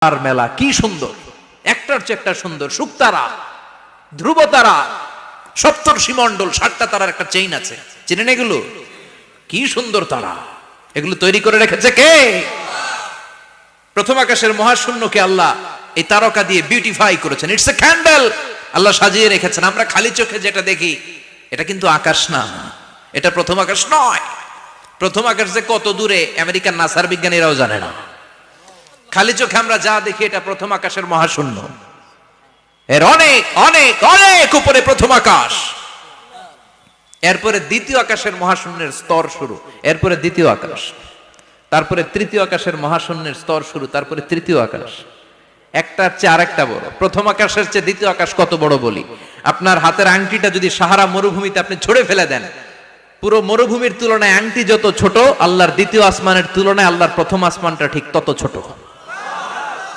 আর মেলা কি সুন্দর, একটার চেয়ে একটা সুন্দর। শুকতারা, ধ্রুব তারা, সপ্তর্ষি মণ্ডল, 7টা তারার একটা চেইন আছে, চেনেন এগুলো? কি সুন্দর তারা, এগুলো তৈরি করে রেখেছে কে? প্রথম আকাশের মহাশূন্যকে আল্লাহ এই তারকা দিয়ে বিউটিফাই করেছেন। ইটস এ ক্যান্ডেল, আল্লাহ সাজিয়ে রেখেছেন। আমরা খালি চোখে যেটা দেখি এটা কিন্তু আকাশ না, এটা প্রথম আকাশ নয়। প্রথম আকাশ যে কত দূরে আমেরিকার নাসার বিজ্ঞানীরাও জানে না। খালি চোখে আমরা যা দেখি এটা প্রথম আকাশের মহাশূন্য, এর অনেক অনেক অনেক উপরে প্রথম আকাশ। এরপরে দ্বিতীয় আকাশের মহাশূন্যের স্তর শুরু, এরপরে দ্বিতীয় আকাশ, তারপরে তৃতীয় আকাশের মহাশূন্যের স্তর শুরু, তারপরে তৃতীয় আকাশ। একটার চেয়ে আরেকটা বড়। প্রথম আকাশের চেয়ে দ্বিতীয় আকাশ কত বড় বলি, আপনার হাতের আংটিটা যদি সাহারা মরুভূমিতে আপনি ছুঁড়ে ফেলে দেন, পুরো মরুভূমির তুলনায় আংটি যত ছোট, আল্লাহর দ্বিতীয় আসমানের তুলনায় আল্লাহর প্রথম আসমানটা ঠিক তত ছোট।